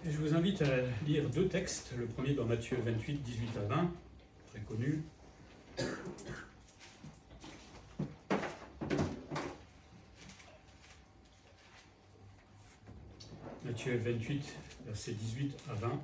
Et je vous invite à lire deux textes. Le premier dans Matthieu 28, 18 à 20, très connu. Matthieu 28, versets 18 à 20.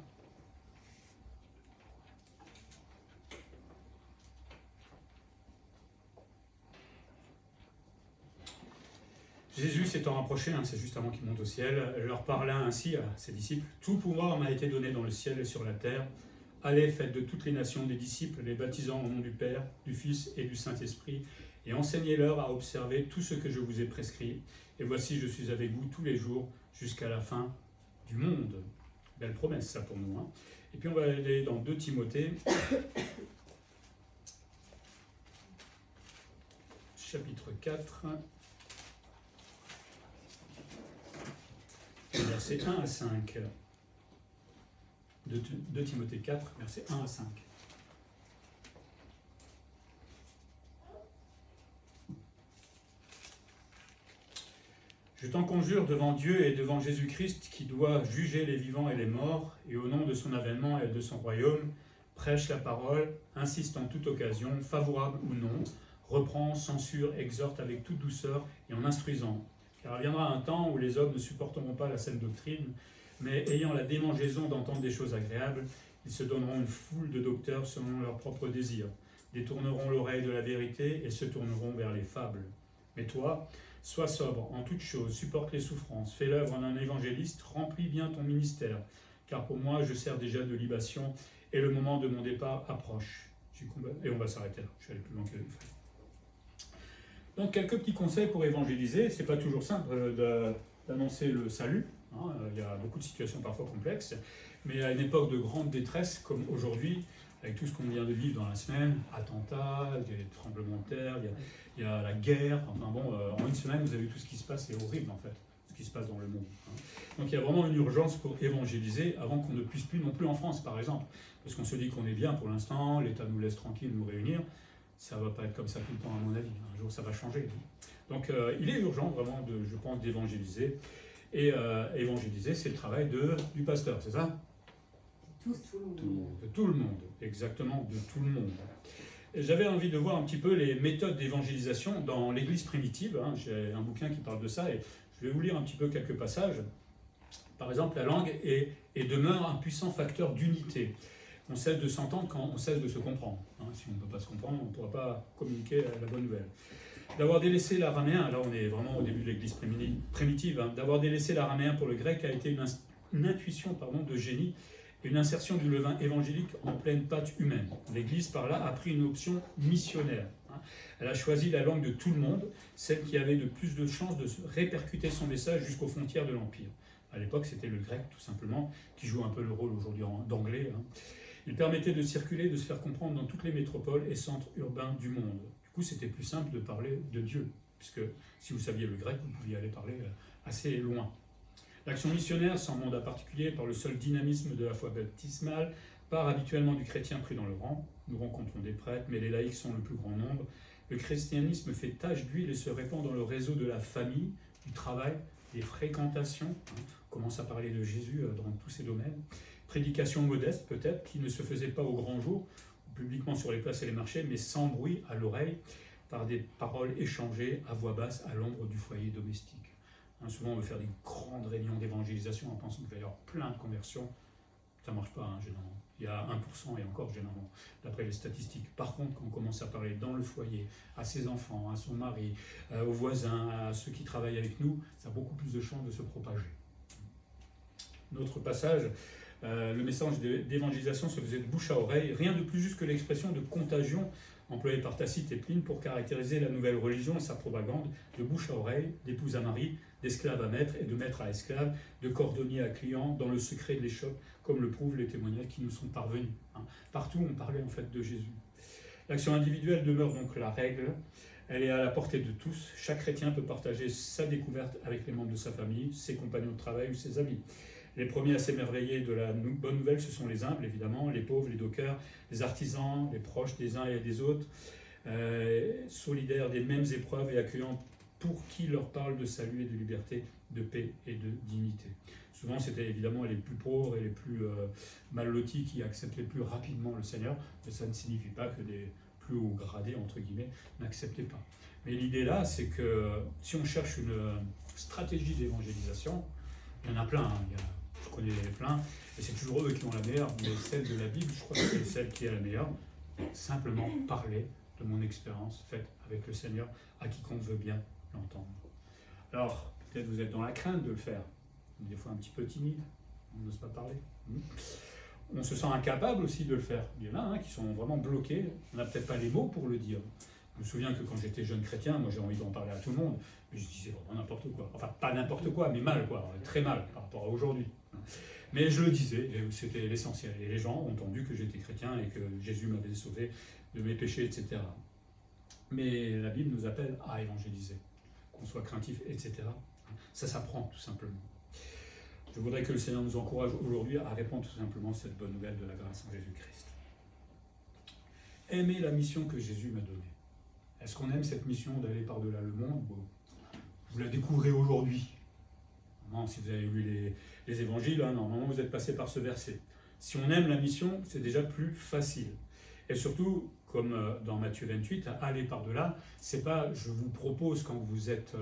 Jésus s'étant rapproché, c'est juste avant qu'il monte au ciel, leur parla ainsi à ses disciples. « Tout pouvoir m'a été donné dans le ciel et sur la terre. Allez, faites de toutes les nations des disciples, les baptisant au nom du Père, du Fils et du Saint-Esprit, et enseignez-leur à observer tout ce que je vous ai prescrit. Et voici, je suis avec vous tous les jours jusqu'à la fin du monde. » Belle promesse, ça, pour nous. Et puis, on va aller dans 2 Timothée, chapitre 4, versets 1 à 5. 2 Timothée 4, versets 1 à 5. Je t'en conjure devant Dieu et devant Jésus-Christ qui doit juger les vivants et les morts, et au nom de son avènement et de son royaume, prêche la parole, insiste en toute occasion, favorable ou non, reprend, censure, exhorte avec toute douceur et en instruisant. Car il viendra un temps où les hommes ne supporteront pas la saine doctrine, mais ayant la démangeaison d'entendre des choses agréables, ils se donneront une foule de docteurs selon leurs propres désirs, détourneront l'oreille de la vérité et se tourneront vers les fables. Mais toi, sois sobre en toutes choses, supporte les souffrances, fais l'œuvre d'un évangéliste, remplis bien ton ministère, car pour moi je sers déjà de libation et le moment de mon départ approche. Et on va s'arrêter là, je suis allé plus loin que Donc quelques petits conseils pour évangéliser. C'est pas toujours simple d'annoncer le salut. Il y a beaucoup de situations parfois complexes, mais à une époque de grande détresse comme aujourd'hui, avec tout ce qu'on vient de vivre dans la semaine, attentats, il y a des tremblements de terre, il y a la guerre, enfin bon, en une semaine vous avez vu tout ce qui se passe, c'est horrible en fait, ce qui se passe dans le monde. Donc il y a vraiment une urgence pour évangéliser avant qu'on ne puisse plus non plus en France par exemple, parce qu'on se dit qu'on est bien pour l'instant, l'État nous laisse tranquille nous réunir. Ça ne va pas être comme ça tout le temps, à mon avis. Un jour, ça va changer. Donc, il est urgent, vraiment, je pense, d'évangéliser. Et évangéliser, c'est le travail du pasteur, c'est ça ? Tout le monde. De tout le monde, exactement, de tout le monde. Et j'avais envie de voir un petit peu les méthodes d'évangélisation dans l'Église primitive. J'ai un bouquin qui parle de ça, et je vais vous lire un petit peu quelques passages. Par exemple, la langue est et demeure un puissant facteur d'unité. On cesse de s'entendre quand on cesse de se comprendre. Si on ne peut pas se comprendre, on ne pourra pas communiquer la bonne nouvelle. D'avoir délaissé l'araméen, là on est vraiment au début de l'Église primitive, d'avoir délaissé l'araméen pour le grec a été une intuition de génie, une insertion du levain évangélique en pleine pâte humaine. L'Église par là a pris une option missionnaire. Elle a choisi la langue de tout le monde, celle qui avait de plus de chances de répercuter son message jusqu'aux frontières de l'Empire. À l'époque, c'était le grec, tout simplement, qui joue un peu le rôle aujourd'hui d'anglais. Il permettait de circuler, de se faire comprendre dans toutes les métropoles et centres urbains du monde. Du coup, c'était plus simple de parler de Dieu, puisque si vous saviez le grec, vous pouviez aller parler assez loin. L'action missionnaire, sans mandat particulier, par le seul dynamisme de la foi baptismale, part habituellement du chrétien pris dans le rang. Nous rencontrons des prêtres, mais les laïcs sont le plus grand nombre. Le christianisme fait tache d'huile et se répand dans le réseau de la famille, du travail, des fréquentations. On commence à parler de Jésus dans tous ces domaines. Prédication modeste peut-être, qui ne se faisait pas au grand jour, publiquement sur les places et les marchés, mais sans bruit à l'oreille, par des paroles échangées à voix basse à l'ombre du foyer domestique. Souvent on veut faire des grandes réunions d'évangélisation en pensant qu'il va y avoir plein de conversions. Ça ne marche pas, généralement. Il y a 1% et encore généralement, d'après les statistiques. Par contre, quand on commence à parler dans le foyer, à ses enfants, à son mari, aux voisins, à ceux qui travaillent avec nous, ça a beaucoup plus de chances de se propager. Notre passage, le message d'évangélisation se faisait de bouche à oreille, rien de plus juste que l'expression de contagion employée par Tacite et Pline pour caractériser la nouvelle religion et sa propagande, de bouche à oreille, d'épouse à mari, d'esclave à maître et de maître à esclave, de cordonnier à client, dans le secret de l'échoppe, comme le prouvent les témoignages qui nous sont parvenus. Partout, on parlait en fait de Jésus. L'action individuelle demeure donc la règle. Elle est à la portée de tous. Chaque chrétien peut partager sa découverte avec les membres de sa famille, ses compagnons de travail ou ses amis. Les premiers à s'émerveiller de la bonne nouvelle, ce sont les humbles, évidemment, les pauvres, les dockers, les artisans, les proches des uns et des autres, solidaires des mêmes épreuves et accueillant pour qui leur parle de salut et de liberté, de paix et de dignité. Souvent, c'était évidemment les plus pauvres et les plus mal lotis qui acceptent les plus rapidement le Seigneur, mais ça ne signifie pas que des plus hauts gradés, entre guillemets, n'acceptaient pas. Mais l'idée là, c'est que si on cherche une stratégie d'évangélisation, il y en a plein, hein, je connais plein, et c'est toujours eux qui ont la meilleure, mais celle de la Bible, je crois que c'est celle qui est la meilleure. Simplement parler de mon expérience faite avec le Seigneur à quiconque veut bien l'entendre. Alors, peut-être vous êtes dans la crainte de le faire, des fois un petit peu timide, on n'ose pas parler. On se sent incapable aussi de le faire. Il y en a hein, qui sont vraiment bloqués, on n'a peut-être pas les mots pour le dire. Je me souviens que quand j'étais jeune chrétien, moi j'ai envie d'en parler à tout le monde, mais je disais vraiment n'importe quoi. Enfin, pas n'importe quoi, mais mal, quoi, très mal par rapport à aujourd'hui. Mais je le disais, et c'était l'essentiel. Et les gens ont entendu que j'étais chrétien et que Jésus m'avait sauvé de mes péchés, etc. Mais la Bible nous appelle à évangéliser, qu'on soit craintif, etc. Ça s'apprend tout simplement. Je voudrais que le Seigneur nous encourage aujourd'hui à répandre tout simplement cette bonne nouvelle de la grâce en Jésus-Christ. Aimer la mission que Jésus m'a donnée. Est-ce qu'on aime cette mission d'aller par-delà le monde? Vous la découvrez aujourd'hui. Non, si vous avez lu les évangiles, hein, normalement vous êtes passé par ce verset. Si on aime la mission, c'est déjà plus facile. Et surtout, comme dans Matthieu 28, aller par-delà, c'est pas je vous propose quand vous êtes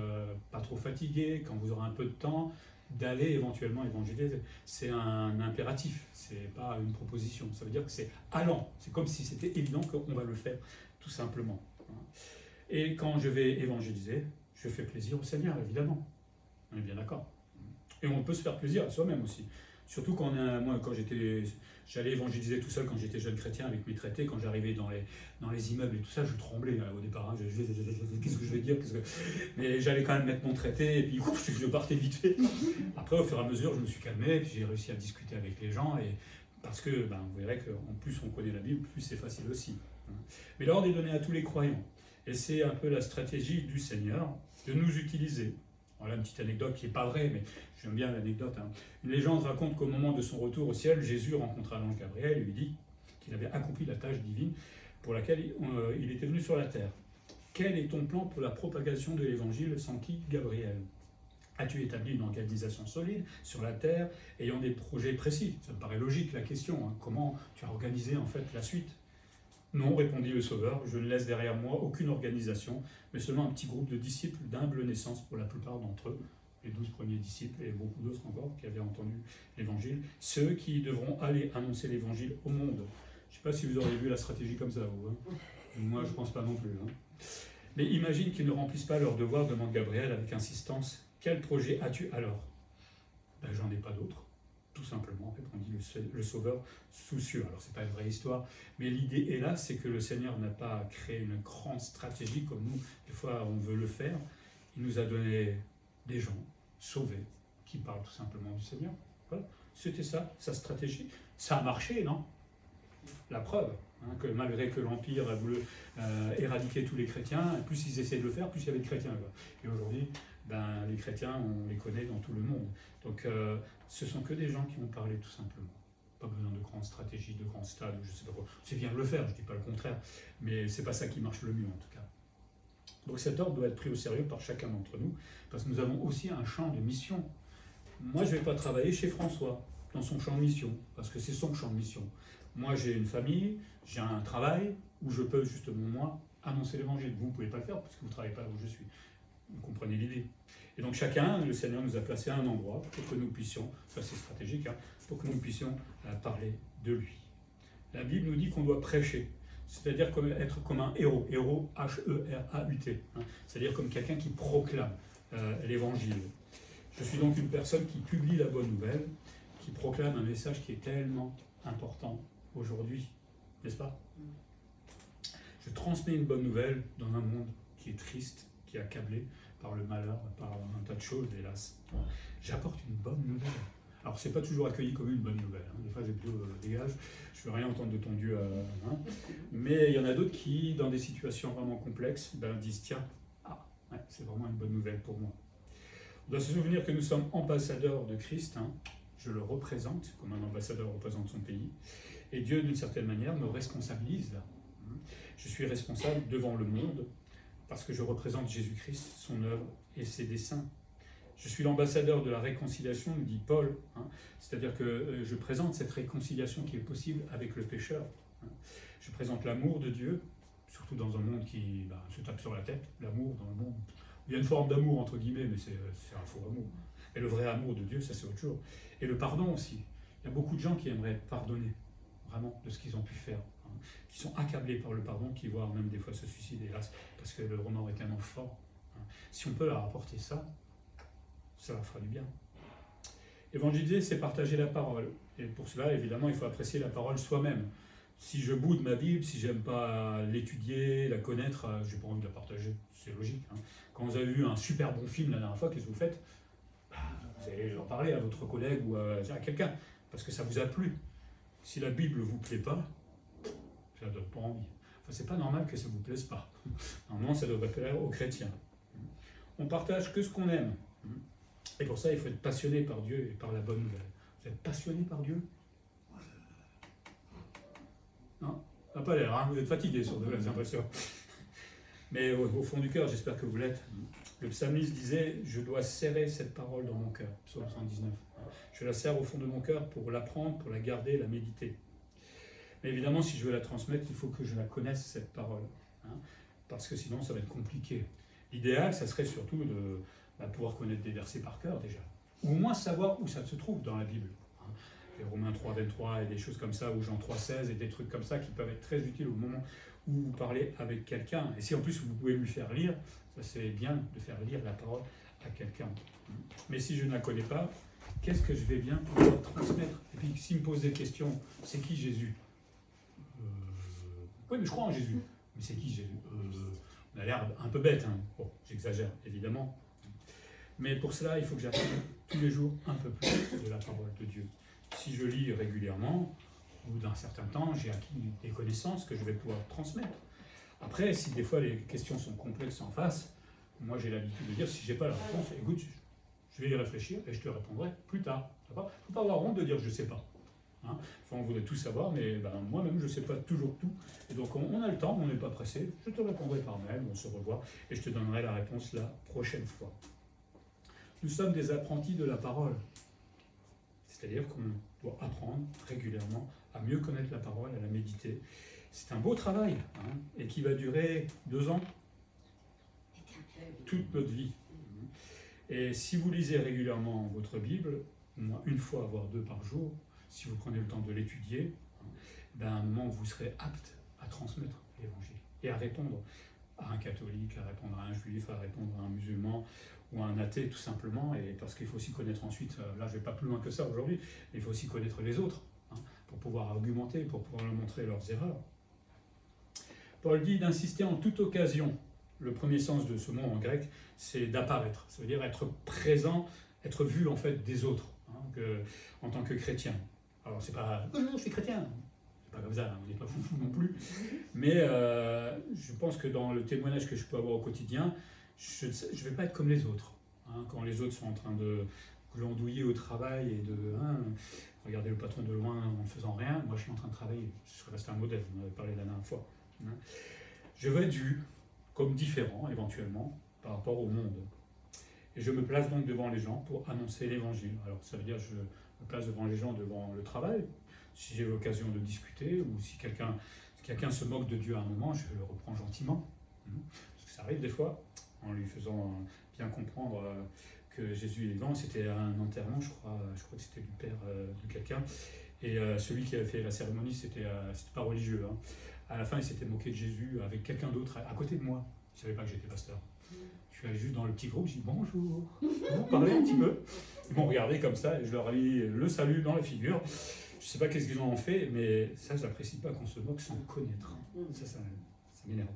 pas trop fatigué, quand vous aurez un peu de temps, d'aller éventuellement évangéliser. C'est un impératif, c'est pas une proposition. Ça veut dire que c'est allant. C'est comme si c'était évident qu'on va le faire, tout simplement. Et quand je vais évangéliser, je fais plaisir au Seigneur, évidemment. On est bien d'accord. Et on peut se faire plaisir à soi-même aussi. Surtout quand moi, quand j'allais évangéliser tout seul quand j'étais jeune chrétien avec mes traités, quand j'arrivais dans les immeubles et tout ça, je tremblais au départ. Hein, qu'est-ce que je vais dire Mais j'allais quand même mettre mon traité et puis je partais vite fait. Après, au fur et à mesure, je me suis calmé et puis j'ai réussi à discuter avec les gens. Et parce que vous verrez qu'en plus on connaît la Bible, plus c'est facile aussi. Mais l'ordre est donné à tous les croyants. Et c'est un peu la stratégie du Seigneur de nous utiliser. Voilà une petite anecdote qui n'est pas vraie, mais j'aime bien l'anecdote. Hein. Une légende raconte qu'au moment de son retour au ciel, Jésus rencontra l'ange Gabriel et lui dit qu'il avait accompli la tâche divine pour laquelle il était venu sur la terre. Quel est ton plan pour la propagation de l'évangile sans qui, Gabriel? As-tu établi une organisation solide sur la terre, ayant des projets précis? Ça me paraît logique la question. Hein. Comment tu as organisé en fait la suite? Non, répondit le Sauveur, je ne laisse derrière moi aucune organisation, mais seulement un petit groupe de disciples d'humble naissance pour la plupart d'entre eux, les 12 premiers disciples et beaucoup d'autres encore qui avaient entendu l'évangile, ceux qui devront aller annoncer l'évangile au monde. Je ne sais pas si vous auriez vu la stratégie comme ça, vous. Hein. Moi, je ne pense pas non plus. Hein. Mais imagine qu'ils ne remplissent pas leur devoir, demande Gabriel avec insistance. Quel projet as-tu alors? J'en ai pas d'autre. Tout simplement, répondit le Sauveur soucieux. Alors, c'est pas une vraie histoire, mais l'idée est là, c'est que le Seigneur n'a pas créé une grande stratégie comme nous, des fois, on veut le faire. Il nous a donné des gens sauvés qui parlent tout simplement du Seigneur. Voilà. C'était ça, sa stratégie. Ça a marché, non? La preuve, hein, que malgré que l'Empire a voulu éradiquer tous les chrétiens, plus ils essaient de le faire, plus il y avait de chrétiens. Quoi. Et aujourd'hui, les chrétiens, on les connaît dans tout le monde. Donc, ce sont que des gens qui ont parlé tout simplement. Pas besoin de grandes stratégies, de grands stades, je ne sais pas quoi. C'est bien de le faire, je ne dis pas le contraire, mais ce n'est pas ça qui marche le mieux en tout cas. Donc cet ordre doit être pris au sérieux par chacun d'entre nous, parce que nous avons aussi un champ de mission. Moi, je ne vais pas travailler chez François, dans son champ de mission, parce que c'est son champ de mission. Moi, j'ai une famille, j'ai un travail, où je peux justement, moi, annoncer l'évangile. Vous ne pouvez pas le faire, parce que vous ne travaillez pas là où je suis. Vous comprenez l'idée. Et donc chacun, le Seigneur nous a placé à un endroit pour que nous puissions, ça c'est stratégique, hein, pour que nous puissions parler de lui. La Bible nous dit qu'on doit prêcher, c'est-à-dire être comme un héros, héros H-E-R-A-U-T, hein, c'est-à-dire comme quelqu'un qui proclame l'évangile. Je suis donc une personne qui publie la bonne nouvelle, qui proclame un message qui est tellement important aujourd'hui, n'est-ce pas? Je transmets une bonne nouvelle dans un monde qui est triste, qui est accablé par le malheur, par un tas de choses, hélas. J'apporte une bonne nouvelle. Alors, c'est pas toujours accueilli comme une bonne nouvelle. Hein. Des fois, c'est plutôt dégage, je veux rien entendre de ton Dieu. Hein. Mais il y en a d'autres qui, dans des situations vraiment complexes, disent tiens, ouais, c'est vraiment une bonne nouvelle pour moi. On doit se souvenir que nous sommes ambassadeurs de Christ. Hein. Je le représente, comme un ambassadeur représente son pays. Et Dieu, d'une certaine manière, me responsabilise là. Je suis responsable devant le monde parce que je représente Jésus-Christ, son œuvre et ses desseins. Je suis l'ambassadeur de la réconciliation, nous dit Paul, hein. C'est-à-dire que je présente cette réconciliation qui est possible avec le pécheur. Hein. Je présente l'amour de Dieu, surtout dans un monde qui se tape sur la tête, l'amour dans le monde. Il y a une forme d'amour, entre guillemets, mais c'est un faux amour. Et le vrai amour de Dieu, ça c'est autre chose. Et le pardon aussi. Il y a beaucoup de gens qui aimeraient pardonner, vraiment, de ce qu'ils ont pu faire. Hein, qui sont accablés par le pardon, qui voient même des fois se suicider, hélas, parce que le remords est tellement fort. Hein. Si on peut leur apporter ça, ça leur fera du bien. Évangéliser, c'est partager la parole. Et pour cela, évidemment, il faut apprécier la parole soi-même. Si je boude ma Bible, si j'aime pas l'étudier, la connaître, j'ai pas envie de la partager. C'est logique. Hein. Quand vous avez vu un super bon film la dernière fois, qu'est-ce que vous faites? Vous allez en parler à votre collègue ou à quelqu'un, parce que ça vous a plu. Si la Bible ne vous plaît pas, ça ne donne pas envie. Enfin, c'est pas normal que ça ne vous plaise pas. Normalement, ça devrait plaire aux chrétiens. On partage que ce qu'on aime. Et pour ça, il faut être passionné par Dieu et par la bonne nouvelle. Vous êtes passionné par Dieu? Non? Ça n'a pas l'air, hein? Vous êtes fatigué sur de j'ai l'impression. Mais au fond du cœur, j'espère que vous l'êtes. Le psalmiste disait « Je dois serrer cette parole dans mon cœur », psaume 119. Je la serre au fond de mon cœur pour l'apprendre, pour la garder, la méditer. Mais évidemment, si je veux la transmettre, il faut que je la connaisse, cette parole. Hein, parce que sinon, ça va être compliqué. L'idéal, ça serait surtout de pouvoir connaître des versets par cœur déjà. Ou au moins savoir où ça se trouve dans la Bible. Hein. Les Romains 3, 23 et des choses comme ça, ou Jean 3, 16 et des trucs comme ça qui peuvent être très utiles au moment où vous parlez avec quelqu'un. Et si en plus vous pouvez lui faire lire, ça c'est bien de faire lire la parole à quelqu'un. Mais si je ne la connais pas, qu'est-ce que je vais bien pouvoir transmettre? Et puis s'il me pose des questions, c'est qui Jésus? Oui, mais je crois en Jésus. Mais c'est qui Jésus? On a l'air un peu bête, hein. Bon, j'exagère évidemment. Mais pour cela, il faut que j'apprenne tous les jours un peu plus de la parole de Dieu. Si je lis régulièrement, au bout d'un certain temps, j'ai acquis des connaissances que je vais pouvoir transmettre. Après, si des fois les questions sont complexes en face, moi j'ai l'habitude de dire, si je n'ai pas la réponse, écoute, je vais y réfléchir et je te répondrai plus tard. Il ne faut pas avoir honte de dire je ne sais pas. Hein, enfin, on voudrait tout savoir, mais moi-même je ne sais pas toujours tout. Et donc on a le temps, on n'est pas pressé. Je te répondrai par mail, on se revoit et je te donnerai la réponse la prochaine fois. Nous sommes des apprentis de la parole. C'est-à-dire qu'on doit apprendre régulièrement à mieux connaître la parole, à la méditer. C'est un beau travail, hein, et qui va durer 2 ans, toute notre vie. Et si vous lisez régulièrement votre Bible, au moins une fois, voire 2 par jour, si vous prenez le temps de l'étudier, à un moment vous serez apte à transmettre l'Évangile et à répondre à un catholique, à répondre à un juif, à répondre à un musulman ou à un athée tout simplement, et parce qu'il faut aussi connaître ensuite, là je ne vais pas plus loin que ça aujourd'hui, mais il faut aussi connaître les autres, hein, pour pouvoir argumenter, pour pouvoir leur montrer leurs erreurs. Paul dit d'insister en toute occasion. Le premier sens de ce mot en grec, c'est d'apparaître, ça veut dire être présent, être vu en fait des autres, hein, en tant que chrétien. Alors c'est pas « je suis chrétien », c'est pas comme ça, on n'est pas foufou non plus, mais je pense que dans le témoignage que je peux avoir au quotidien, je ne vais pas être comme les autres. Hein, quand les autres sont en train de glandouiller au travail et de regarder le patron de loin en ne faisant rien, moi je suis en train de travailler, je reste un modèle, on en avait parlé la dernière fois. Hein. Je veux être vu comme différent éventuellement par rapport au monde. Et je me place donc devant les gens pour annoncer l'évangile. Alors ça veut dire que je me place devant les gens devant le travail, si j'ai l'occasion de discuter, ou si quelqu'un se moque de Dieu à un moment, je le reprends gentiment. Parce que ça arrive des fois, en lui faisant bien comprendre que Jésus est vivant. C'était un enterrement, je crois que c'était du père de quelqu'un. Et celui qui avait fait la cérémonie, c'était pas religieux. Hein. À la fin, il s'était moqué de Jésus avec quelqu'un d'autre à côté de moi. Je ne savais pas que j'étais pasteur. Je suis allé juste dans le petit groupe, je dis bonjour, vous parlez un petit peu. Ils m'ont regardé comme ça et je leur ai mis le salut dans la figure. Je ne sais pas qu'est-ce qu'ils en ont fait, mais ça, je n'apprécie pas qu'on se moque sans connaître. Ça m'énerve.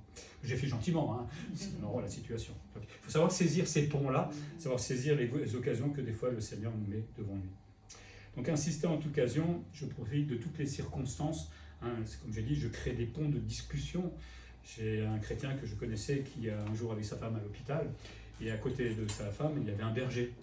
J'ai fait gentiment, hein. C'est marrant la situation. Il faut savoir saisir ces ponts-là, savoir saisir les occasions que des fois le Seigneur nous met devant lui. Donc, insister en toute occasion, je profite de toutes les circonstances. Hein, comme j'ai dit, je crée des ponts de discussion. J'ai un chrétien que je connaissais qui, un jour, avait sa femme à l'hôpital, et à côté de sa femme, il y avait un berger.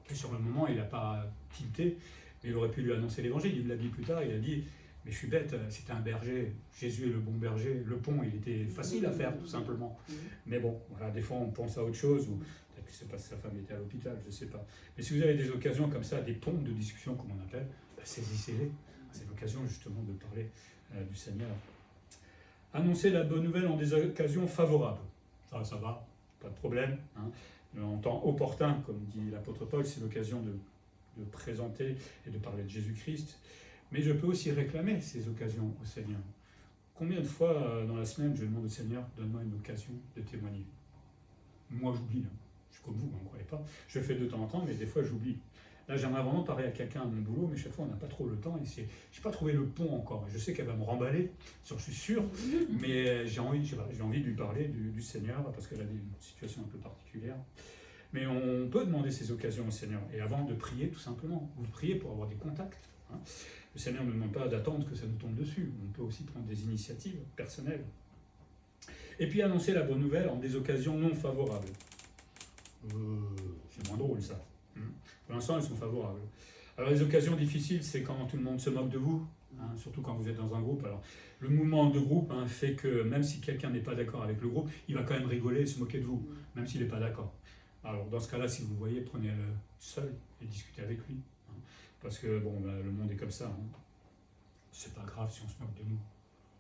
Et sur le moment, il n'a pas tilté, mais il aurait pu lui annoncer l'évangile. Il me l'a dit plus tard, il a dit Mais je suis bête, c'était un berger. Jésus est le bon berger. Le pont, il était facile à faire, tout simplement. Mais bon, voilà, des fois, on pense à autre chose, ou peut-être que c'est parce que sa femme était à l'hôpital, je ne sais pas. Mais si vous avez des occasions comme ça, des ponts de discussion, comme on appelle, saisissez-les. C'est l'occasion, justement, de parler du Seigneur. Annoncer la bonne nouvelle en des occasions favorables. Ça va, pas de problème. En temps opportun, comme dit l'apôtre Paul, c'est l'occasion de présenter et de parler de Jésus-Christ. Mais je peux aussi réclamer ces occasions au Seigneur. Combien de fois dans la semaine je demande au Seigneur, donne-moi une occasion de témoigner. Moi j'oublie, je suis comme vous, ne croyez pas. Je le fais de temps en temps, mais des fois j'oublie. Là j'aimerais vraiment parler à quelqu'un à mon boulot, mais chaque fois on n'a pas trop le temps et je n'ai pas trouvé le pont encore. Je sais qu'elle va me remballer, je suis sûr, mais j'ai envie de lui parler du Seigneur parce qu'elle a une situation un peu particulière. Mais on peut demander ces occasions au Seigneur. Et avant de prier, tout simplement, vous priez pour avoir des contacts. Le Seigneur ne demande pas d'attendre que ça nous tombe dessus. On peut aussi prendre des initiatives personnelles. Et puis annoncer la bonne nouvelle en des occasions non favorables. C'est moins drôle ça. Pour l'instant, elles sont favorables. Alors les occasions difficiles, c'est quand tout le monde se moque de vous, surtout quand vous êtes dans un groupe. Alors le mouvement de groupe fait que même si quelqu'un n'est pas d'accord avec le groupe, il va quand même rigoler et se moquer de vous, même s'il n'est pas d'accord. Alors dans ce cas-là, si vous le voyez, prenez-le seul et discutez avec lui. Parce que bon, le monde est comme ça. C'est pas grave si on se moque de nous.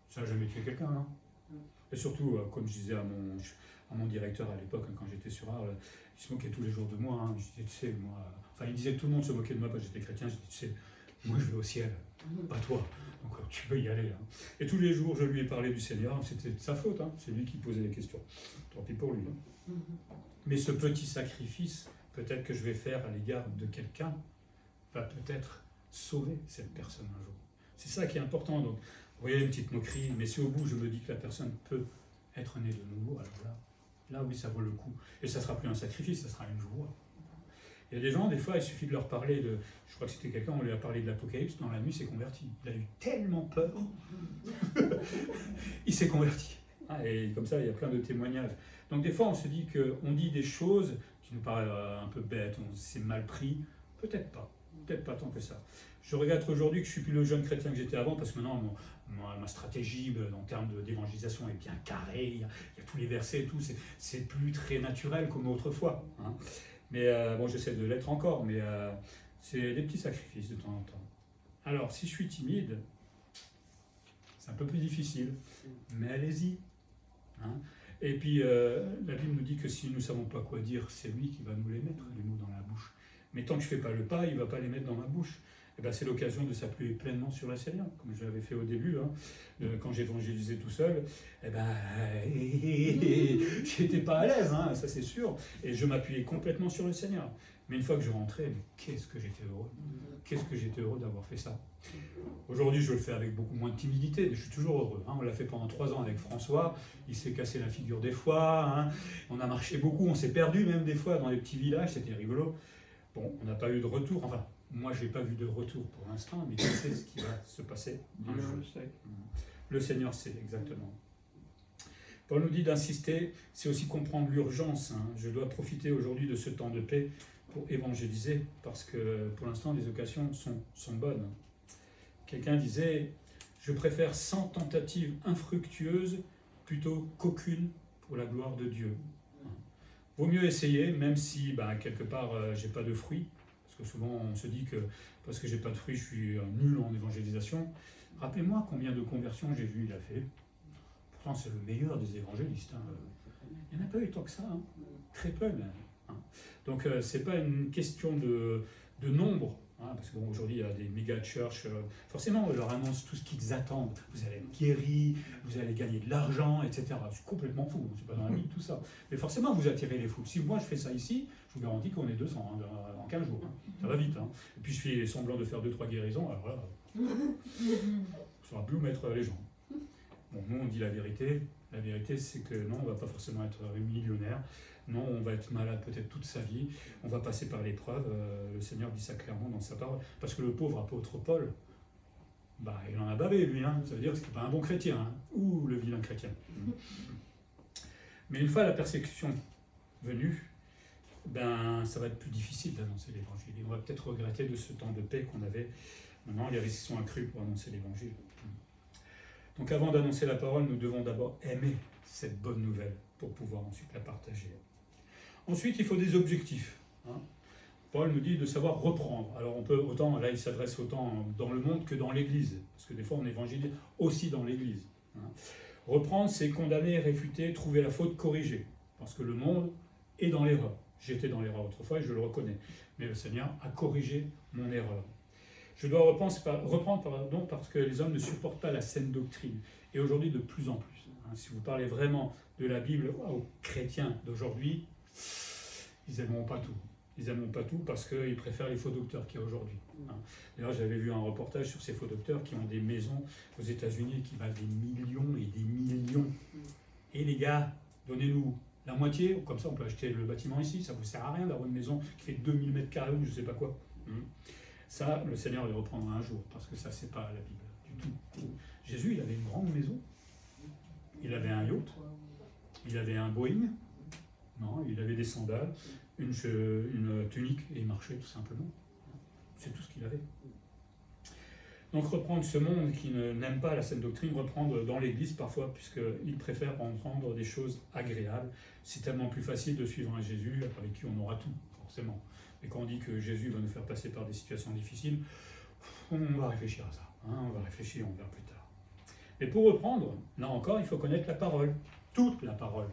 Ça n'a jamais tué quelqu'un. Et surtout, comme je disais à mon directeur à l'époque, quand j'étais sur Arles, il se moquait tous les jours de moi. Je disais, tu sais, moi... Enfin, il disait que tout le monde se moquait de moi quand j'étais chrétien. Je disais, tu sais, moi je vais au ciel, pas toi. Donc tu peux y aller. Et tous les jours, je lui ai parlé du Seigneur. C'était de sa faute. C'est lui qui posait les questions. Tant pis pour lui. Mais ce petit sacrifice, peut-être que je vais faire à l'égard de quelqu'un, va peut-être sauver cette personne un jour. C'est ça qui est important. Donc, vous voyez, une petite moquerie, mais si au bout je me dis que la personne peut être née de nouveau, alors là oui, ça vaut le coup. Et ça ne sera plus un sacrifice, ça sera une joie. Il y a des gens, des fois, il suffit de leur parler de... Je crois que c'était quelqu'un, on lui a parlé de l'Apocalypse, dans la nuit, il s'est converti. Il a eu tellement peur. Il s'est converti. Et comme ça, il y a plein de témoignages. Donc des fois, on se dit qu'on dit des choses qui nous paraissent un peu bêtes, on s'est mal pris. Peut-être pas tant que ça. Je regrette aujourd'hui que je ne suis plus le jeune chrétien que j'étais avant, parce que maintenant, ma stratégie en termes d'évangélisation est bien carrée, il y a tous les versets et tout, c'est plus très naturel comme autrefois. Mais bon, j'essaie de l'être encore, mais c'est des petits sacrifices de temps en temps. Alors, si je suis timide, c'est un peu plus difficile, mais allez-y. Et puis, la Bible nous dit que si nous ne savons pas quoi dire, c'est lui qui va nous les mettre, les mots dans la bouche. Mais tant que je ne fais pas le pas, il ne va pas les mettre dans ma bouche. Et bien, c'est l'occasion de s'appuyer pleinement sur le Seigneur, comme je l'avais fait au début, quand j'évangélisais tout seul. J'étais pas à l'aise, ça c'est sûr, et je m'appuyais complètement sur le Seigneur. Mais une fois que je rentrais, mais qu'est-ce que j'étais heureux. Qu'est-ce que j'étais heureux d'avoir fait ça. Aujourd'hui, je le fais avec beaucoup moins de timidité, mais je suis toujours heureux. On l'a fait pendant 3 ans avec François, il s'est cassé la figure des fois, on a marché beaucoup, on s'est perdu même des fois dans les petits villages, c'était rigolo. Bon, on n'a pas eu de retour, enfin, moi je n'ai pas vu de retour pour l'instant, mais qui sait ce qui va se passer un jour. Le Seigneur sait, exactement. Paul nous dit d'insister, c'est aussi comprendre l'urgence. Je dois profiter aujourd'hui de ce temps de paix pour évangéliser, parce que pour l'instant les occasions sont bonnes. Quelqu'un disait, je préfère 100 tentatives infructueuses plutôt qu'aucune pour la gloire de Dieu. Vaut mieux essayer, même si quelque part j'ai pas de fruits, parce que souvent on se dit que parce que j'ai pas de fruits, je suis nul en évangélisation. Rappelez-moi combien de conversions j'ai vu il a fait. Pourtant c'est le meilleur des évangélistes. Il n'y en a pas eu tant que ça, très peu même. Donc c'est pas une question de nombre. Parce qu'aujourd'hui, il y a des méga churches, forcément, on leur annonce tout ce qu'ils attendent. Vous allez être guéris, vous allez gagner de l'argent, etc. C'est complètement fou, c'est pas dans la vie tout ça. Mais forcément, vous attirez les foules. Si moi je fais ça ici, je vous garantis qu'on est 200 en 15 jours. Ça va vite. Et puis je fais semblant de faire 2-3 guérisons, alors là, je ne saurais plus où mettre les gens. Bon, nous, on dit la vérité. La vérité, c'est que non, on ne va pas forcément être millionnaire. Non, on va être malade peut-être toute sa vie, on va passer par l'épreuve, le Seigneur dit ça clairement dans sa parole, parce que le pauvre apôtre Paul, il en a bavé lui, ça veut dire que c'est pas un bon chrétien, ou le vilain chrétien. Mais une fois la persécution venue, ça va être plus difficile d'annoncer l'évangile. On va peut-être regretter de ce temps de paix qu'on avait Maintenant, les risques sont accrus pour annoncer l'évangile. Donc avant d'annoncer la parole, nous devons d'abord aimer cette bonne nouvelle pour pouvoir ensuite la partager. Ensuite, il faut des objectifs. Paul nous dit de savoir reprendre. Alors on peut autant, là il s'adresse autant dans le monde que dans l'Église, parce que des fois on évangélise aussi dans l'Église. Reprendre, c'est condamner, réfuter, trouver la faute, corriger. Parce que le monde est dans l'erreur. J'étais dans l'erreur autrefois et je le reconnais. Mais le Seigneur a corrigé mon erreur. Je dois reprendre parce que les hommes ne supportent pas la saine doctrine. Et aujourd'hui, de plus en plus. Si vous parlez vraiment de la Bible aux chrétiens d'aujourd'hui, ils n'aimeront pas tout. Ils n'aimeront pas tout parce qu'ils préfèrent les faux docteurs qu'il y a aujourd'hui. D'ailleurs, j'avais vu un reportage sur ces faux docteurs qui ont des maisons aux États-Unis qui valent des millions et des millions. Et les gars, donnez-nous la moitié, comme ça on peut acheter le bâtiment ici, ça ne vous sert à rien d'avoir une maison qui fait 2000 mètres carrés ou je ne sais pas quoi. Ça, le Seigneur le reprendra un jour, parce que ça, c'est pas la Bible du tout. Jésus, il avait une grande maison, il avait un yacht, il avait un Boeing, non, il avait des sandales, une tunique, et il marchait tout simplement. C'est tout ce qu'il avait. Donc reprendre ce monde qui n'aime pas la saine doctrine, reprendre dans l'Église parfois, puisqu'il préfère entendre des choses agréables. C'est tellement plus facile de suivre un Jésus avec qui on aura tout, forcément. Et quand on dit que Jésus va nous faire passer par des situations difficiles, on va réfléchir à ça. On va réfléchir, on verra plus tard. Mais pour reprendre, là encore, il faut connaître la parole, toute la parole.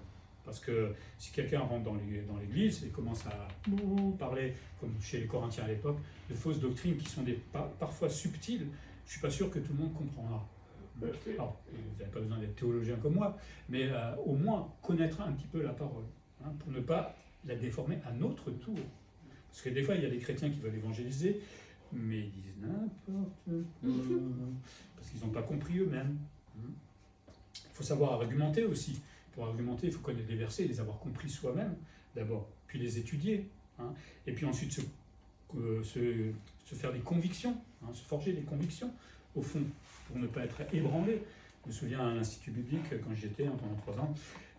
Parce que si quelqu'un rentre dans l'Église et commence à parler, comme chez les Corinthiens à l'époque, de fausses doctrines qui sont parfois subtiles, je ne suis pas sûr que tout le monde comprendra. Alors, vous n'avez pas besoin d'être théologien comme moi, mais au moins connaître un petit peu la parole, pour ne pas la déformer à notre tour. Parce que des fois, il y a des chrétiens qui veulent évangéliser, mais ils disent n'importe quoi, parce qu'ils n'ont pas compris eux-mêmes. Il faut savoir argumenter aussi. Pour argumenter, il faut connaître les versets, les avoir compris soi-même, d'abord, puis les étudier, et puis ensuite se faire des convictions, se forger des convictions, au fond, pour ne pas être ébranlé. Je me souviens à l'Institut biblique, quand j'y étais, pendant 3 ans,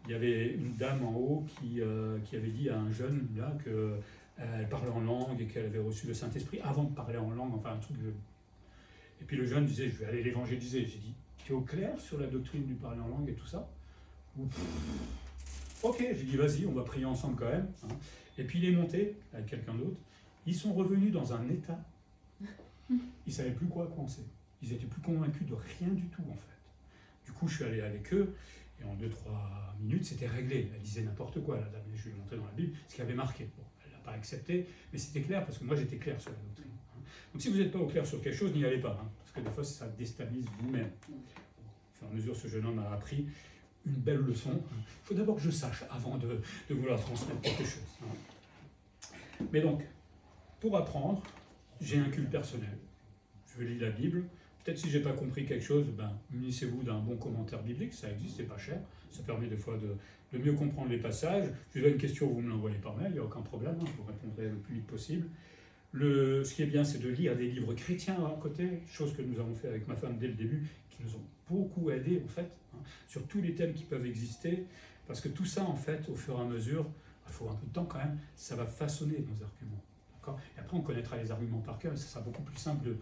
il y avait une dame en haut qui avait dit à un jeune là qu'elle parlait en langue et qu'elle avait reçu le Saint-Esprit avant de parler en langue, enfin un truc de... Et puis le jeune disait, je vais aller l'évangéliser. J'ai dit, tu es au clair sur la doctrine du parler en langue et tout ça? Ok, j'ai dit, vas-y, on va prier ensemble quand même. Et puis il est monté avec quelqu'un d'autre. Ils sont revenus dans un état. Ils ne savaient plus quoi penser. Ils n'étaient plus convaincus de rien du tout, en fait. Du coup, je suis allé avec eux, et en 2-3 minutes, c'était réglé. Elle disait n'importe quoi, la dame. Je lui ai montré dans la Bible ce qu'il avait marqué. Bon, elle n'a pas accepté, mais c'était clair, parce que moi, j'étais clair sur la doctrine. Donc si vous n'êtes pas au clair sur quelque chose, n'y allez pas, parce que des fois, ça déstabilise vous-même. Au fur et à mesure, ce jeune homme a appris une belle leçon. Il faut d'abord que je sache, avant de vouloir transmettre quelque chose. Mais donc, pour apprendre, j'ai un culte personnel. Je lis la Bible. Peut-être si je n'ai pas compris quelque chose, munissez-vous d'un bon commentaire biblique, ça existe, c'est pas cher. Ça permet des fois de mieux comprendre les passages. Je vous donne une question, vous me l'envoyez par mail, il n'y a aucun problème, je vous répondrai le plus vite possible. Ce qui est bien, c'est de lire des livres chrétiens à côté, chose que nous avons fait avec ma femme dès le début, qui nous ont beaucoup aidés, en fait, sur tous les thèmes qui peuvent exister, parce que tout ça, en fait, au fur et à mesure, il faut un peu de temps quand même, ça va façonner nos arguments. Et après, on connaîtra les arguments par cœur, et ça sera beaucoup plus simple de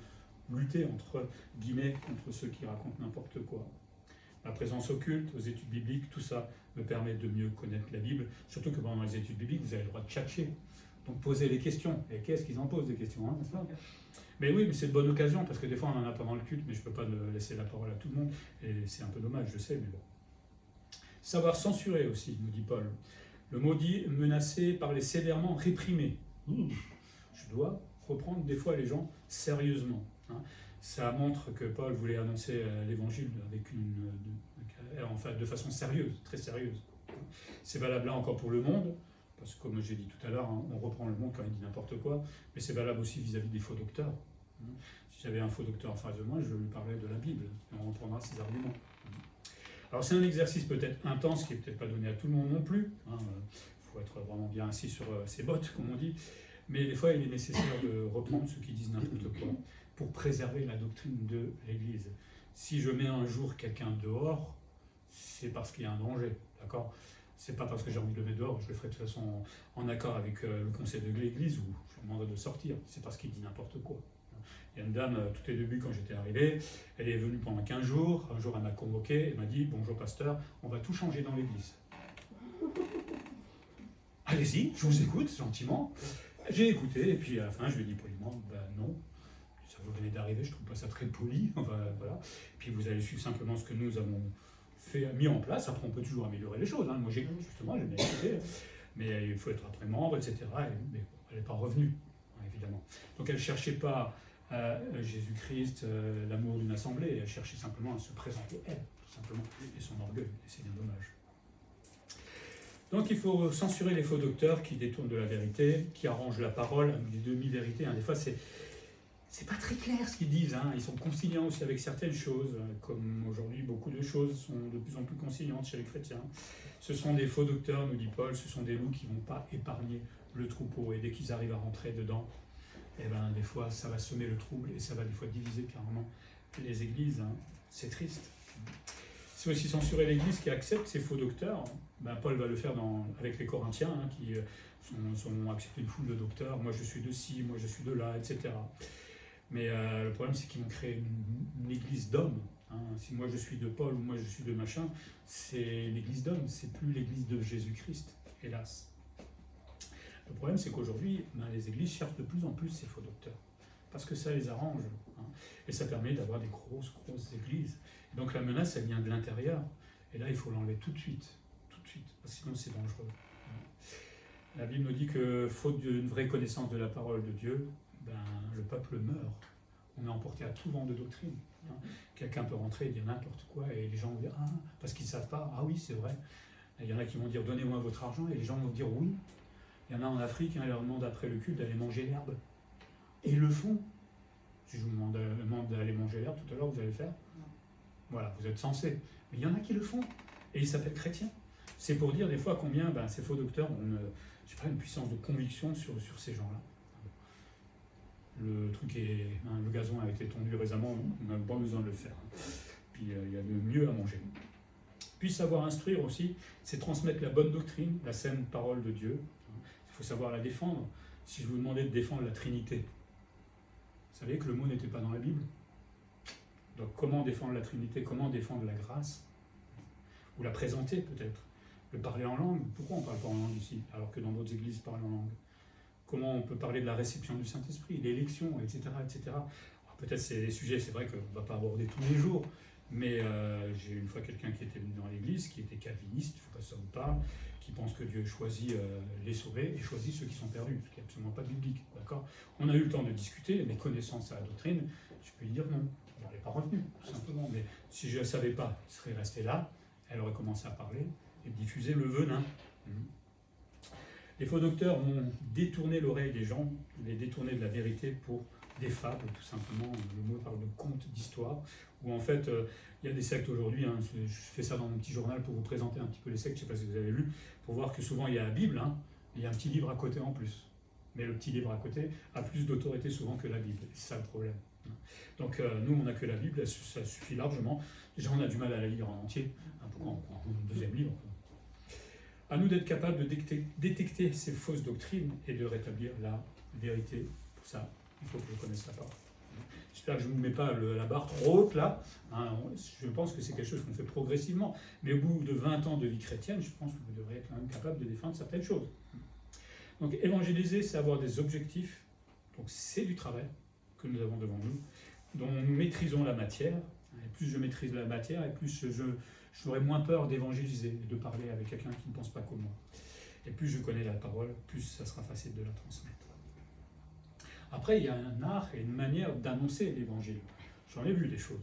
lutter, entre guillemets, contre ceux qui racontent n'importe quoi. La présence occulte, aux études bibliques, tout ça me permet de mieux connaître la Bible, surtout que pendant les études bibliques, vous avez le droit de tchatcher, donc posez les questions. Et qu'est-ce qu'ils en posent des questions, n'est-ce pas ? Mais oui, mais c'est une bonne occasion, parce que des fois, on en a pendant le culte, mais je ne peux pas laisser la parole à tout le monde, et c'est un peu dommage, je sais, mais bon. Savoir censurer aussi, nous dit Paul. Le mot dit menacer par les sévèrement réprimés. Je dois reprendre des fois les gens sérieusement. Ça montre que Paul voulait annoncer l'évangile avec de façon sérieuse, très sérieuse. C'est valable là encore pour le monde, parce que comme j'ai dit tout à l'heure, on reprend le monde quand il dit n'importe quoi, mais c'est valable aussi vis-à-vis des faux docteurs. Si j'avais un faux docteur en face de moi, je lui parlerais de la Bible, et on reprendra ses arguments. Alors c'est un exercice peut-être intense, qui n'est peut-être pas donné à tout le monde non plus. Il faut être vraiment bien assis sur ses bottes, comme on dit. Mais des fois, il est nécessaire de reprendre ceux qui disent n'importe quoi pour préserver la doctrine de l'Église. Si je mets un jour quelqu'un dehors, c'est parce qu'il y a un danger, d'accord ? C'est pas parce que j'ai envie de le mettre dehors, je le ferai de toute façon en accord avec le conseil de l'Église, où je lui demanderai de sortir. C'est parce qu'il dit n'importe quoi. Il y a une dame, tout au début, quand j'étais arrivé, elle est venue pendant 15 jours. Un jour, elle m'a convoqué, elle m'a dit « Bonjour pasteur, on va tout changer dans l'église. » Allez-y, je vous écoute, gentiment. J'ai écouté, et puis à la fin, je lui ai dit poliment « Ben non, ça vous venez d'arriver, je trouve pas ça très poli. » Enfin, voilà. Puis vous allez suivre simplement ce que nous avons mis en place. Après, on peut toujours améliorer les choses. Hein. Moi, j'ai bien écouté, mais il faut être après membre, etc. Mais elle n'est pas revenue, hein, évidemment. Donc, elle ne cherchait pas Jésus-Christ, l'amour d'une assemblée. Elle cherchait simplement à se présenter elle, tout simplement, et son orgueil. Et c'est bien dommage. Donc, il faut censurer les faux docteurs qui détournent de la vérité, qui arrangent la parole, des demi-vérités. Hein. Des fois, c'est pas très clair ce qu'ils disent, hein. Ils sont conciliants aussi avec certaines choses, comme aujourd'hui beaucoup de choses sont de plus en plus conciliantes chez les chrétiens. Ce sont des faux docteurs, nous dit Paul, ce sont des loups qui ne vont pas épargner le troupeau, et dès qu'ils arrivent à rentrer dedans, eh ben, des fois ça va semer le trouble et ça va des fois diviser carrément les églises, hein. C'est triste. C'est aussi censurer l'église qui accepte ces faux docteurs. Ben, Paul va le faire avec les Corinthiens, hein, qui sont acceptés une foule de docteurs, moi je suis de ci, moi je suis de là, etc. Mais le problème, c'est qu'ils vont créer une église d'hommes. Hein. Si moi je suis de Paul ou moi je suis de machin, c'est l'église d'hommes, c'est plus l'église de Jésus-Christ, hélas. Le problème, c'est qu'aujourd'hui, les églises cherchent de plus en plus ces faux docteurs, parce que ça les arrange. Hein. Et ça permet d'avoir des grosses églises. Et donc la menace, elle vient de l'intérieur. Et là, il faut l'enlever tout de suite, parce que sinon c'est dangereux. La Bible nous dit que, faute d'une vraie connaissance de la parole de Dieu, le peuple meurt. On est emporté à tout vent de doctrine. Hein. Quelqu'un peut rentrer et dire n'importe quoi, et les gens vont dire « Ah !» parce qu'ils ne savent pas. « Ah oui, c'est vrai. » Il y en a qui vont dire « Donnez-moi votre argent », et les gens vont dire « Oui ». Il y en a en Afrique, hein, ils leur demandent après le culte d'aller manger l'herbe. Et ils le font. Si je vous demande d'aller manger l'herbe tout à l'heure, vous allez le faire ? Voilà, vous êtes censés. Mais il y en a qui le font. Et ils s'appellent chrétiens. C'est pour dire des fois combien ces faux docteurs ont une puissance de conviction sur ces gens-là. Le truc le gazon a été tondu récemment, on n'a pas besoin de le faire. Puis il y a de mieux à manger. Puis savoir instruire aussi, c'est transmettre la bonne doctrine, la saine parole de Dieu. Il faut savoir la défendre. Si je vous demandais de défendre la Trinité, vous savez que le mot n'était pas dans la Bible. Donc comment défendre la Trinité, comment défendre la grâce? Ou la présenter peut-être. Le parler en langue, pourquoi on ne parle pas en langue ici, alors que dans d'autres églises parlent en langue? Comment on peut parler de la réception du Saint-Esprit, l'élection, etc. etc. Alors peut-être c'est des sujets, c'est vrai qu'on ne va pas aborder tous les jours, mais j'ai une fois quelqu'un qui était venu dans l'église, qui était calviniste, je ne sais pas si ça vous parle, qui pense que Dieu choisit les sauvés et choisit ceux qui sont perdus, ce qui n'est absolument pas biblique. D'accord ? On a eu le temps de discuter, mais connaissant sa doctrine, je peux lui dire non. Elle n'est pas retenue, tout simplement. Mais si je ne le savais pas, il serait resté là, elle aurait commencé à parler et diffuser le venin. Les faux docteurs vont détourner l'oreille des gens, les détourner de la vérité pour des fables, tout simplement. Le mot parle de contes, d'histoire, où en fait, il y a des sectes aujourd'hui, hein, je fais ça dans mon petit journal pour vous présenter un petit peu les sectes, je ne sais pas si vous avez lu, pour voir que souvent il y a la Bible, hein, et il y a un petit livre à côté en plus. Mais le petit livre à côté a plus d'autorité souvent que la Bible, c'est ça le problème. Donc nous, on n'a que la Bible, ça suffit largement. Déjà, on a du mal à la lire en entier, pourquoi on prend un deuxième livre? À nous d'être capables de détecter ces fausses doctrines et de rétablir la vérité. Pour ça, il faut que je connaisse la parole. J'espère que je ne vous mets pas la barre trop haute là. Hein, je pense que c'est quelque chose qu'on fait progressivement. Mais au bout de 20 ans de vie chrétienne, je pense que vous devrez être quand même capable de défendre certaines choses. Donc évangéliser, c'est avoir des objectifs. Donc c'est du travail que nous avons devant nous, dont nous maîtrisons la matière. Et plus je maîtrise la matière, et plus j'aurai moins peur d'évangéliser et de parler avec quelqu'un qui ne pense pas comme moi. Et plus je connais la parole, plus ça sera facile de la transmettre. Après, il y a un art et une manière d'annoncer l'évangile. J'en ai vu des choses.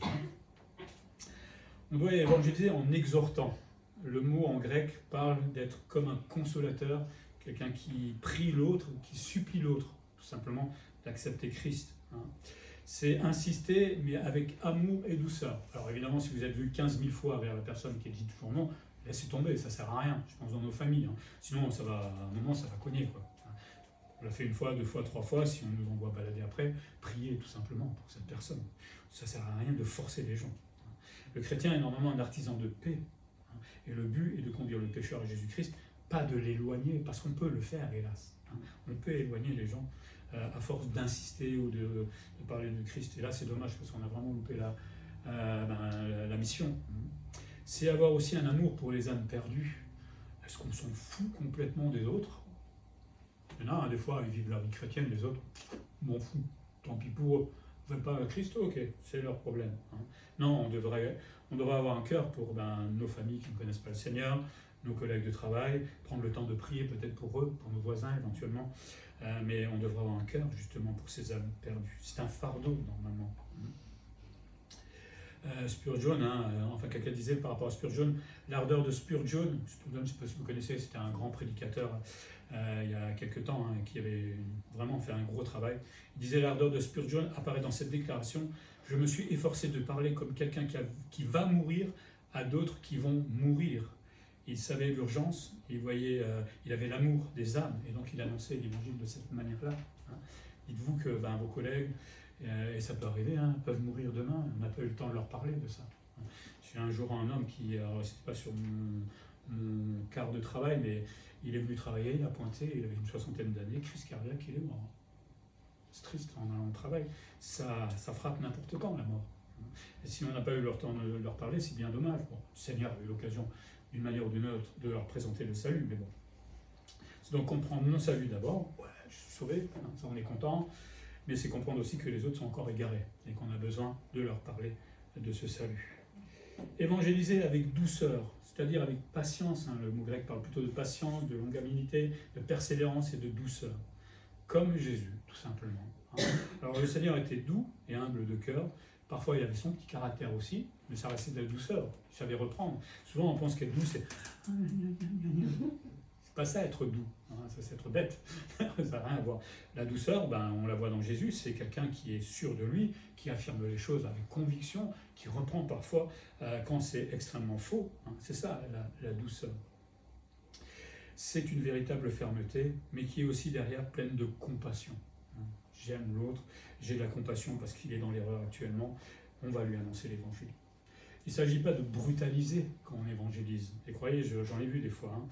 On doit évangéliser en exhortant. Le mot en grec parle d'être comme un consolateur, quelqu'un qui prie l'autre, qui supplie l'autre, tout simplement d'accepter Christ. C'est insister, mais avec amour et douceur. Alors évidemment, si vous êtes vu 15 000 fois vers la personne qui dit toujours non, laissez tomber, ça ne sert à rien, je pense dans nos familles. Sinon, ça va, à un moment, ça va cogner, quoi. On l'a fait une fois, deux fois, trois fois, si on nous envoie balader après, priez tout simplement pour cette personne. Ça ne sert à rien de forcer les gens. Le chrétien est normalement un artisan de paix. Et le but est de conduire le pécheur à Jésus-Christ, pas de l'éloigner, parce qu'on peut le faire, hélas. On peut éloigner les gens à force d'insister ou de parler du Christ. Et là, c'est dommage parce qu'on a vraiment loupé la mission. C'est avoir aussi un amour pour les âmes perdues. Est-ce qu'on s'en fout complètement des autres? Il y en a, des fois, ils vivent la vie chrétienne, les autres, m'en fous. Tant pis pour eux. Vous ne veulent pas le Christ? Ok, c'est leur problème. Non, on devrait avoir un cœur pour nos familles qui ne connaissent pas le Seigneur, nos collègues de travail, prendre le temps de prier peut-être pour eux, pour nos voisins éventuellement. Mais on devrait avoir un cœur justement pour ces âmes perdues. C'est un fardeau normalement. Spurgeon, enfin quelqu'un disait par rapport à Spurgeon, l'ardeur de Spurgeon, je ne sais pas si vous connaissez, c'était un grand prédicateur il y a quelques temps qui avait vraiment fait un gros travail. Il disait l'ardeur de Spurgeon apparaît dans cette déclaration: je me suis efforcé de parler comme quelqu'un qui va mourir à d'autres qui vont mourir. Il savait l'urgence, il avait l'amour des âmes, et donc il annonçait l'évangile de cette manière-là. Dites-vous que vos collègues, et ça peut arriver, peuvent mourir demain, on n'a pas eu le temps de leur parler de ça. J'ai un jour un homme qui, c'était pas sur mon quart de travail, mais il est venu travailler, il a pointé, il avait une 60aine d'années, crise cardiaque, il est mort. C'est triste en allant au travail, ça frappe n'importe quand la mort. Et si on n'a pas eu le temps de leur parler, c'est bien dommage. Bon, le Seigneur a eu l'occasion, d'une manière ou d'une autre, de leur présenter le salut, mais bon. C'est donc comprendre mon salut d'abord, ouais, je suis sauvé, ça on est content, mais c'est comprendre aussi que les autres sont encore égarés et qu'on a besoin de leur parler de ce salut. Évangéliser avec douceur, c'est-à-dire avec patience, le mot grec parle plutôt de patience, de longanimité, de persévérance et de douceur, comme Jésus, tout simplement. Alors le Seigneur était doux et humble de cœur, parfois il avait son petit caractère aussi, mais ça restait de la douceur, il savait reprendre. Souvent on pense qu'être doux c'est pas ça être doux, ça c'est être bête, ça n'a rien à voir. La douceur, on la voit dans Jésus, c'est quelqu'un qui est sûr de lui, qui affirme les choses avec conviction, qui reprend parfois quand c'est extrêmement faux, c'est ça la douceur. C'est une véritable fermeté, mais qui est aussi derrière pleine de compassion. J'aime l'autre, j'ai de la compassion parce qu'il est dans l'erreur actuellement, on va lui annoncer l'évangile. Il ne s'agit pas de brutaliser quand on évangélise, et croyez, j'en ai vu des fois,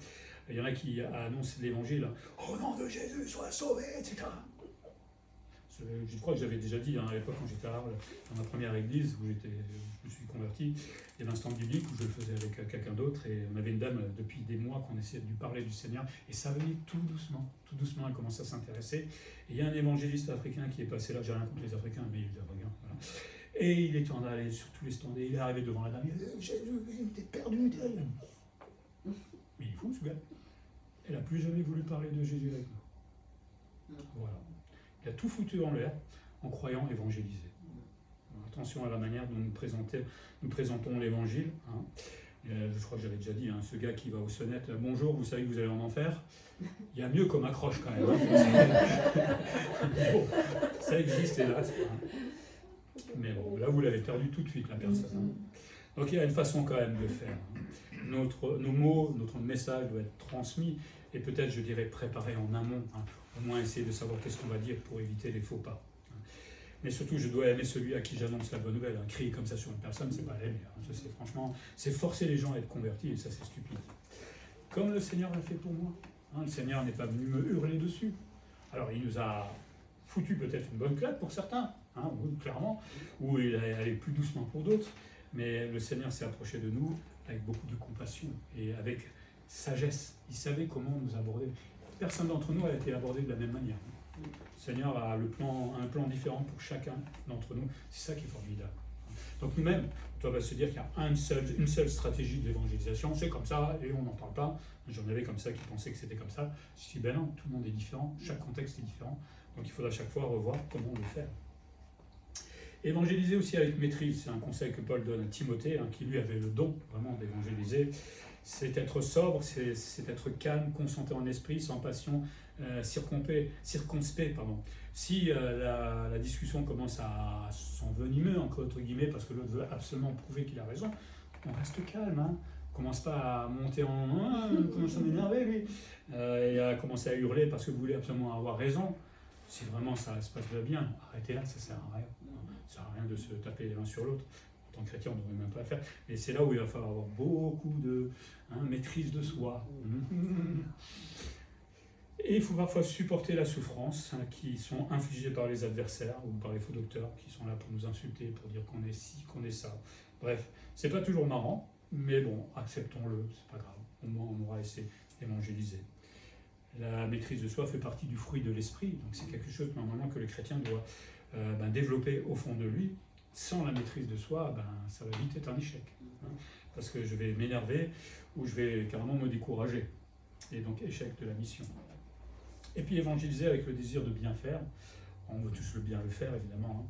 il y en a qui annoncent l'évangile, au nom de Jésus, sois sauvé, etc. Je crois que j'avais déjà dit à l'époque quand j'étais à Arles, dans ma première église où je me suis converti, il y avait un stand biblique où je le faisais avec quelqu'un d'autre et on avait une dame depuis des mois qu'on essayait de lui parler du Seigneur et ça venait tout doucement elle commençait à s'intéresser. Et il y a un évangéliste africain qui est passé là, j'ai rien contre les Africains, mais il est africain, voilà. Et il était en allé sur tous les stands et il est arrivé devant la dame, il a dit Jésus, t'es perdu, mais il est fou ce gars. Elle n'a plus jamais voulu parler de Jésus avec nous. Voilà. Il a tout foutu en l'air en croyant évangéliser. Attention à la manière dont nous présentons l'évangile. Je crois que j'avais déjà dit, ce gars qui va aux sonnettes, bonjour, vous savez que vous allez en enfer. Il y a mieux comme accroche quand même. Bon, ça existe hélas. Mais bon, là vous l'avez perdu tout de suite la personne. Donc il y a une façon quand même de faire. Nos mots, notre message doit être transmis et peut-être, je dirais, préparé en amont. Au moins essayer de savoir qu'est-ce qu'on va dire pour éviter les faux pas. Mais surtout, je dois aimer celui à qui j'annonce la bonne nouvelle. Crier comme ça sur une personne, c'est pas l'aimer. Ça, c'est franchement, c'est forcer les gens à être convertis et ça, c'est stupide. Comme le Seigneur l'a fait pour moi. Le Seigneur n'est pas venu me hurler dessus. Alors, il nous a foutu peut-être une bonne claque pour certains, clairement, ou il est allé plus doucement pour d'autres. Mais le Seigneur s'est approché de nous avec beaucoup de compassion et avec sagesse. Il savait comment nous aborder. Personne d'entre nous a été abordé de la même manière. Le Seigneur a un plan différent pour chacun d'entre nous. C'est ça qui est formidable. Donc nous-mêmes, on doit se dire qu'il y a une seule stratégie d'évangélisation, c'est comme ça et on n'en parle pas. J'en avais comme ça qui pensaient que c'était comme ça. Je dis ben non, tout le monde est différent, chaque contexte est différent. Donc il faudra chaque fois revoir comment le faire. Évangéliser aussi avec maîtrise, c'est un conseil que Paul donne à Timothée, qui lui avait le don vraiment d'évangéliser. C'est être sobre, c'est être calme, concentré en esprit, sans passion, circonspect. Si la discussion commence à s'envenimer, entre guillemets, parce que l'autre veut absolument prouver qu'il a raison, on reste calme. On commence pas à monter on commence à m'énerver, lui, et à commencer à hurler parce que vous voulez absolument avoir raison. Si vraiment ça se passe bien, arrêtez là, ça sert à rien. Ça sert à rien de se taper les uns sur l'autre. En tant que chrétien, on ne devrait même pas le faire. Et c'est là où il va falloir avoir beaucoup de maîtrise de soi. Et il faut parfois supporter la souffrance qui sont infligées par les adversaires ou par les faux docteurs qui sont là pour nous insulter, pour dire qu'on est ci, qu'on est ça. Bref, c'est pas toujours marrant, mais bon, acceptons-le, c'est pas grave. Au moins, on aura essayé d'évangéliser. La maîtrise de soi fait partie du fruit de l'esprit, donc c'est quelque chose normalement que le chrétien doit développer au fond de lui. Sans la maîtrise de soi, ça va vite être un échec. Parce que je vais m'énerver ou je vais carrément me décourager. Et donc échec de la mission. Et puis évangéliser avec le désir de bien faire. On veut tous le bien le faire, évidemment.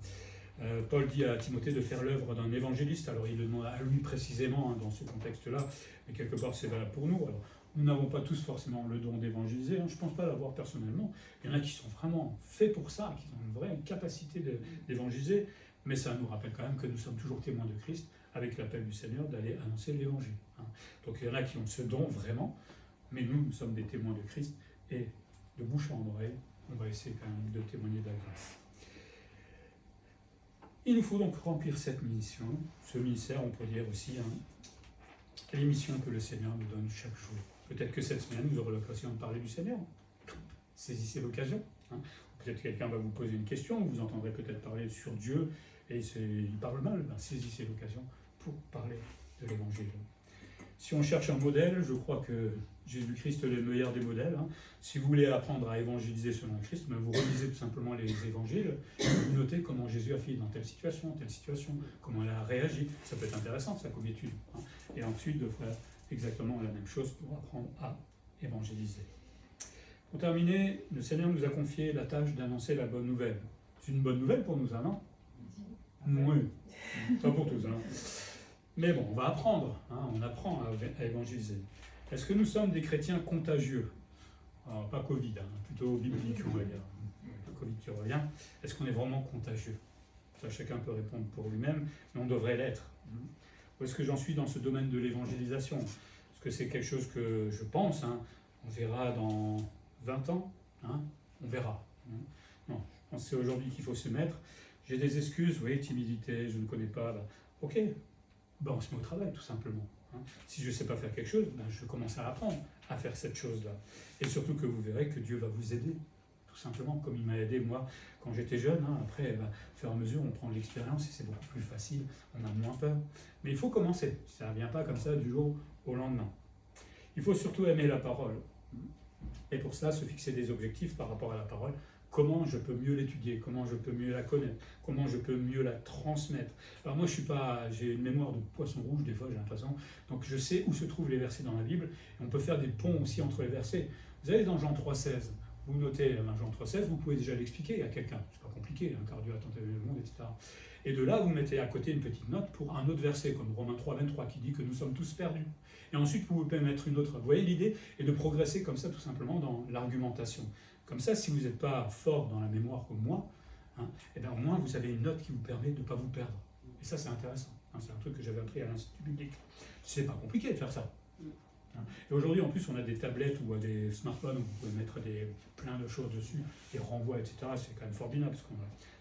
Paul dit à Timothée de faire l'œuvre d'un évangéliste. Alors il le demande à lui précisément dans ce contexte-là, mais quelque part c'est valable pour nous. Alors, nous n'avons pas tous forcément le don d'évangéliser. Je ne pense pas l'avoir personnellement. Il y en a qui sont vraiment faits pour ça, qui ont une vraie capacité d'évangéliser. Mais ça nous rappelle quand même que nous sommes toujours témoins de Christ, avec l'appel du Seigneur d'aller annoncer l'évangile. Donc il y en a qui ont ce don vraiment, mais nous sommes des témoins de Christ, et de bouche en oreille, on va essayer quand même de témoigner de la grâce. Il nous faut donc remplir cette mission, ce ministère, on peut dire aussi, les missions que le Seigneur nous donne chaque jour. Peut-être que cette semaine, vous aurez l'occasion de parler du Seigneur. Saisissez l'occasion. Peut-être que quelqu'un va vous poser une question, vous entendrez peut-être parler sur Dieu, et il parle mal, saisissez l'occasion pour parler de l'Évangile. Si on cherche un modèle, je crois que Jésus-Christ est le meilleur des modèles. Si vous voulez apprendre à évangéliser selon le Christ, vous relisez tout simplement les évangiles, et vous notez comment Jésus a fait dans telle situation, comment il a réagi. Ça peut être intéressant, ça, comme étude. Et ensuite, de faire exactement la même chose pour apprendre à évangéliser. Pour terminer, le Seigneur nous a confié la tâche d'annoncer la bonne nouvelle. C'est une bonne nouvelle pour nous, non? Oui, pas pour tous. Mais bon, on va apprendre, on apprend à évangéliser. Est-ce que nous sommes des chrétiens contagieux? Alors, pas Covid, plutôt biblique, on va dire. Le Covid qui revient. Est-ce qu'on est vraiment contagieux? Ça, chacun peut répondre pour lui-même, mais on devrait l'être. Où est-ce que j'en suis dans ce domaine de l'évangélisation? Est-ce que c'est quelque chose que je pense, on verra dans 20 ans, on verra. Non, je pense que c'est aujourd'hui qu'il faut se mettre. J'ai des excuses, oui, timidité, je ne connais pas. Ok, on se met au travail tout simplement. Si je ne sais pas faire quelque chose, je commence à apprendre à faire cette chose-là. Et surtout que vous verrez que Dieu va vous aider, tout simplement, comme il m'a aidé moi quand j'étais jeune. Après, au fur et à mesure, on prend de l'expérience et c'est beaucoup plus facile, on a moins peur. Mais il faut commencer, ça ne vient pas comme ça du jour au lendemain. Il faut surtout aimer la parole. Et pour ça, se fixer des objectifs par rapport à la parole. Comment je peux mieux l'étudier, comment je peux mieux la connaître, comment je peux mieux la transmettre. Alors moi, j'ai une mémoire de poisson rouge, des fois, j'ai l'impression. Donc je sais où se trouvent les versets dans la Bible. Et on peut faire des ponts aussi entre les versets. Vous allez dans Jean 3,16. Vous notez Jean 3,16, vous pouvez déjà l'expliquer à quelqu'un. C'est pas compliqué, car Dieu a tant aimé le monde, etc. Et de là, vous mettez à côté une petite note pour un autre verset, comme Romains 3,23, qui dit que nous sommes tous perdus. Et ensuite, vous pouvez mettre une autre. Vous voyez l'idée? Et de progresser comme ça, tout simplement, dans l'argumentation. Comme ça, si vous n'êtes pas fort dans la mémoire comme moi, au moins vous avez une note qui vous permet de ne pas vous perdre. Et ça, c'est intéressant. C'est un truc que j'avais appris à l'Institut biblique. C'est pas compliqué de faire ça. Et aujourd'hui, en plus, on a des tablettes ou des smartphones où vous pouvez mettre plein de choses dessus, des renvois, etc. C'est quand même formidable.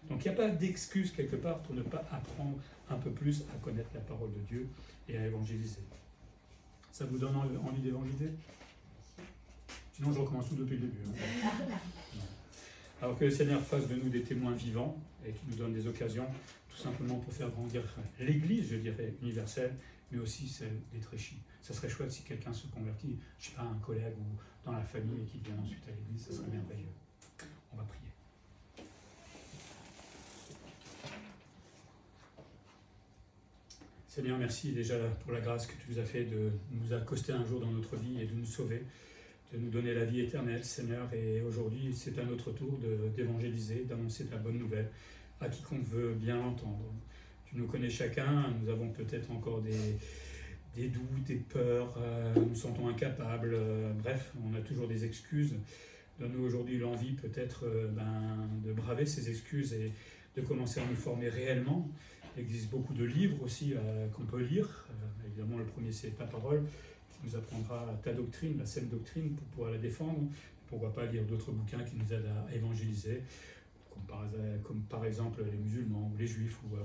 Donc il n'y a pas d'excuse quelque part pour ne pas apprendre un peu plus à connaître la parole de Dieu et à évangéliser. Ça vous donne envie d'évangéliser? Sinon, je recommence tout depuis le début. Alors que le Seigneur fasse de nous des témoins vivants et qu'il nous donne des occasions, tout simplement pour faire grandir l'Église, je dirais, universelle, mais aussi celle des Tréchis. Ça serait chouette si quelqu'un se convertit, je ne sais pas, un collègue ou dans la famille et qu'il vienne ensuite à l'Église, ça serait merveilleux. On va prier. Seigneur, merci déjà pour la grâce que tu nous as fait de nous accoster un jour dans notre vie et de nous sauver, de nous donner la vie éternelle, Seigneur. Et aujourd'hui, c'est à notre tour d'évangéliser, d'annoncer ta bonne nouvelle à quiconque veut bien l'entendre. Tu nous connais chacun, nous avons peut-être encore des doutes, des peurs, nous nous sentons incapables, bref, on a toujours des excuses. Donne-nous aujourd'hui l'envie peut-être de braver ces excuses et de commencer à nous former réellement. Il existe beaucoup de livres aussi qu'on peut lire. Évidemment, le premier, c'est ta parole, qui nous apprendra ta doctrine, la saine doctrine, pour pouvoir la défendre. Pourquoi pas lire d'autres bouquins qui nous aident à évangéliser, comme par exemple les musulmans ou les juifs, ou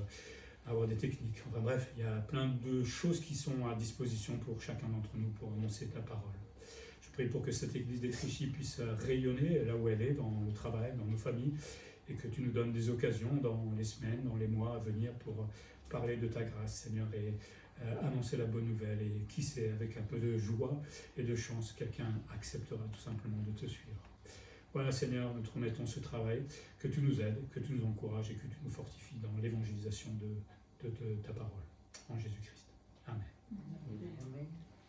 avoir des techniques. Enfin bref, il y a plein de choses qui sont à disposition pour chacun d'entre nous pour annoncer ta parole. Je prie pour que cette église d'Étréchy puisse rayonner là où elle est, dans le travail, dans nos familles, et que tu nous donnes des occasions dans les semaines, dans les mois à venir pour parler de ta grâce, Seigneur, et annoncer la bonne nouvelle. Et qui sait, avec un peu de joie et de chance, quelqu'un acceptera tout simplement de te suivre. Voilà, Seigneur, nous te remettons ce travail, que tu nous aides, que tu nous encourages et que tu nous fortifies dans l'évangélisation de ta parole. En Jésus-Christ.